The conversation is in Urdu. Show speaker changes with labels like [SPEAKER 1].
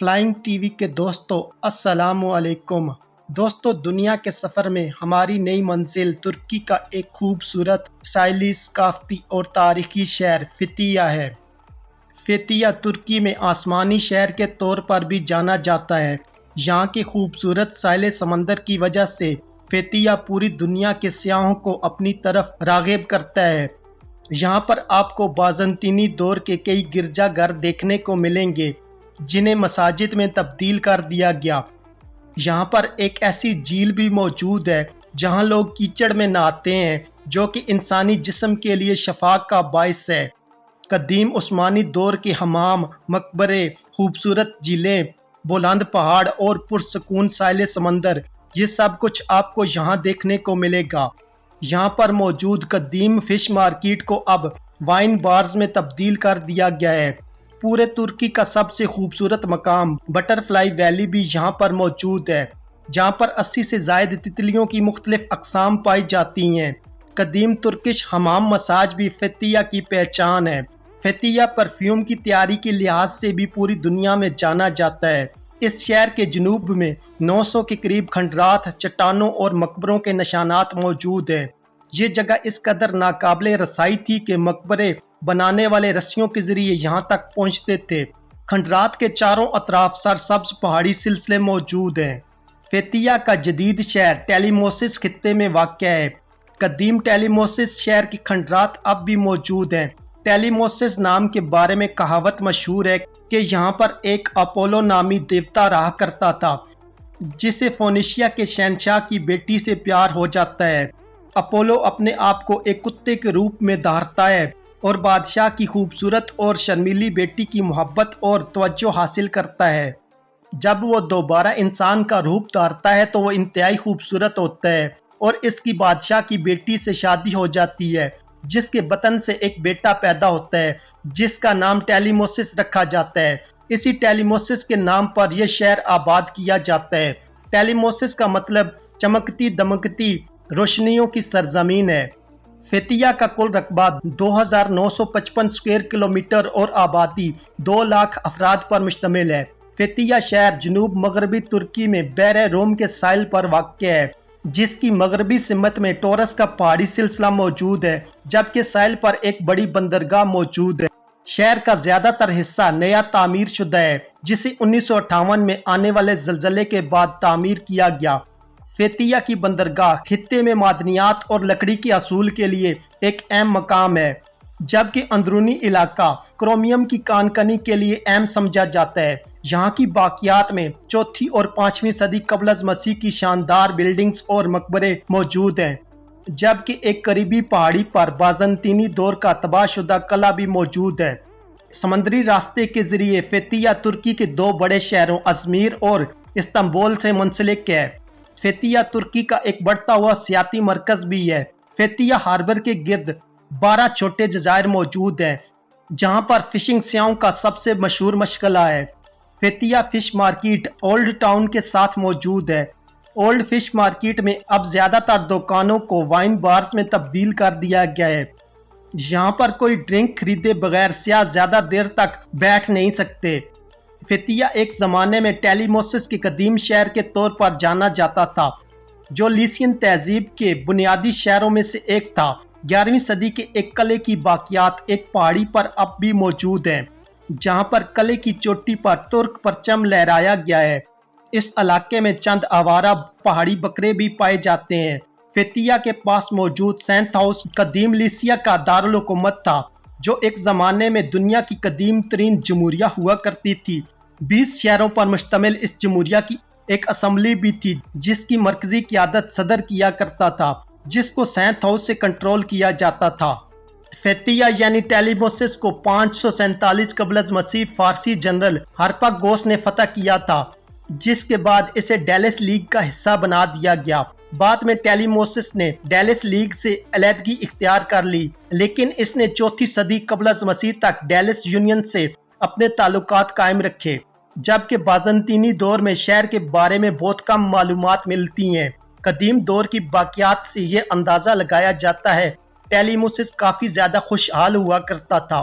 [SPEAKER 1] فلائنگ ٹی وی کے دوستو السلام علیکم۔ دوستو، دنیا کے سفر میں ہماری نئی منزل ترکی کا ایک خوبصورت ساحلی ثقافتی اور تاریخی شہر فتیہ ہے۔ فتیہ ترکی میں آسمانی شہر کے طور پر بھی جانا جاتا ہے۔ یہاں کے خوبصورت ساحل سمندر کی وجہ سے فتیہ پوری دنیا کے سیاحوں کو اپنی طرف راغب کرتا ہے۔ یہاں پر آپ کو بازنطینی دور کے کئی گرجا گھر دیکھنے کو ملیں گے جنہیں مساجد میں تبدیل کر دیا گیا۔ یہاں پر ایک ایسی جھیل بھی موجود ہے جہاں لوگ کیچڑ میں نہاتے ہیں، جو کہ انسانی جسم کے لیے شفا کا باعث ہے۔ قدیم عثمانی دور کے حمام، مقبرے، خوبصورت جھیلیں، بلند پہاڑ اور پرسکون ساحل سمندر، یہ سب کچھ آپ کو یہاں دیکھنے کو ملے گا۔ یہاں پر موجود قدیم فش مارکیٹ کو اب وائن بارز میں تبدیل کر دیا گیا ہے۔ پورے ترکی کا سب سے خوبصورت مقام بٹر فلائی ویلی بھی یہاں پر موجود ہے، جہاں پر 80 سے زائد تتلیوں کی مختلف اقسام پائی جاتی ہیں۔ قدیم ترکش حمام مساج بھی فتیہ کی پہچان ہے۔ فتیہ پرفیوم کی تیاری کے لحاظ سے بھی پوری دنیا میں جانا جاتا ہے۔ اس شہر کے جنوب میں 900 کے قریب کھنڈرات، چٹانوں اور مقبروں کے نشانات موجود ہیں۔ یہ جگہ اس قدر ناقابل رسائی تھی کہ مقبرے بنانے والے رسیوں کے ذریعے یہاں تک پہنچتے تھے۔ کھنڈرات کے چاروں اطراف سرسبز پہاڑی سلسلے موجود ہیں۔ فتیہ کا جدید شہر ٹیلیموسس خطے میں واقع ہے۔ قدیم ٹیلیموسس شہر کی کھنڈرات اب بھی موجود ہیں۔ ٹیلیموسس نام کے بارے میں کہاوت مشہور ہے کہ یہاں پر ایک اپولو نامی دیوتا رہا کرتا تھا، جسے فونیشیا کے شہنشاہ کی بیٹی سے پیار ہو جاتا ہے۔ اپولو اپنے آپ کو ایک کتے کے روپ میں دھارتا ہے اور بادشاہ کی خوبصورت اور شرمیلی بیٹی کی محبت اور توجہ حاصل کرتا ہے۔ جب وہ دوبارہ انسان کا روپ دھارتا ہے تو وہ انتہائی خوبصورت ہوتا ہے اور اس کی بادشاہ کی بیٹی سے شادی ہو جاتی ہے، جس کے بطن سے ایک بیٹا پیدا ہوتا ہے جس کا نام ٹیلیموسس رکھا جاتا ہے۔ اسی ٹیلیموسس کے نام پر یہ شہر آباد کیا جاتا ہے۔ ٹیلیموسس کا مطلب چمکتی دمکتی روشنیوں کی سرزمین ہے۔ فتیہ کا کل رقبہ 2955 اسکوائر کلومیٹر اور آبادی 2 لاکھ افراد پر مشتمل ہے۔ فتیہ شہر جنوب مغربی ترکی میں بحر روم کے ساحل پر واقع ہے، جس کی مغربی سمت میں ٹورس کا پہاڑی سلسلہ موجود ہے، جبکہ ساحل پر ایک بڑی بندرگاہ موجود ہے۔ شہر کا زیادہ تر حصہ نیا تعمیر شدہ ہے، جسے 1958 میں آنے والے زلزلے کے بعد تعمیر کیا گیا۔ فتیہ کی بندرگاہ خطے میں معدنیات اور لکڑی کے حصول کے لیے ایک اہم مقام ہے، جبکہ اندرونی علاقہ کرومیم کی کان کنی کے لیے اہم سمجھا جاتا ہے۔ یہاں کی باقیات میں 4 اور 5ویں صدی قبل از مسیح کی شاندار بلڈنگز اور مقبرے موجود ہیں، جبکہ ایک قریبی پہاڑی پر بازنطینی دور کا تباہ شدہ قلعہ بھی موجود ہے۔ سمندری راستے کے ذریعے فتیہ ترکی کے 2 بڑے شہروں ازمیر اور استنبول سے منسلک ہے۔ فتیہ ترکی کا ایک بڑھتا ہوا سیاحتی مرکز بھی ہے۔ فتیہ ہاربر کے گرد 12 چھوٹے جزائر موجود ہیں، جہاں پر فشنگ سیاحوں کا سب سے مشہور مشغلہ ہے۔ فتیہ فش مارکیٹ اولڈ ٹاؤن کے ساتھ موجود ہے۔ اولڈ فش مارکیٹ میں اب زیادہ تر دکانوں کو وائن بارز میں تبدیل کر دیا گیا ہے۔ یہاں پر کوئی ڈرنک خریدے بغیر سیاح زیادہ دیر تک بیٹھ نہیں سکتے۔ فتیہ ایک زمانے میں ٹیلیموسس کے قدیم شہر کے طور پر جانا جاتا تھا، جو لیسین تہذیب کے بنیادی شہروں میں سے ایک تھا۔ 11ویں صدی کے ایک قلعے کی باقیات ایک پہاڑی پر اب بھی موجود ہیں، جہاں پر قلعے کی چوٹی پر ترک پرچم لہرایا گیا ہے۔ اس علاقے میں چند آوارہ پہاڑی بکرے بھی پائے جاتے ہیں۔ فتیہ کے پاس موجود سینٹ ہاؤس قدیم لیسیا کا دارالحکومت تھا، جو ایک زمانے میں دنیا کی قدیم ترین جمہوریہ ہوا کرتی تھی۔ 20 شہروں پر مشتمل اس جمہوریہ کی ایک اسمبلی بھی تھی، جس کی مرکزی قیادت صدر کیا کرتا تھا، جس کو سینٹ ہاؤس سے کنٹرول کیا جاتا تھا۔ فتیہ یعنی ٹیلیموسس کو 547 قبل از مسیح فارسی جنرل ہرپاگوس نے فتح کیا تھا، جس کے بعد اسے ڈیلس لیگ کا حصہ بنا دیا گیا۔ بعد میں ٹیلیموسس نے ڈیلس لیگ سے علیحدگی اختیار کر لی، لیکن اس نے 4 صدی قبل از مسیح تک ڈیلس یونین سے اپنے تعلقات قائم رکھے۔ جبکہ بازنطینی دور میں شہر کے بارے میں بہت کم معلومات ملتی ہیں۔ قدیم دور کی باقیات سے یہ اندازہ لگایا جاتا ہے ٹیلیموسس کافی زیادہ خوشحال ہوا کرتا تھا۔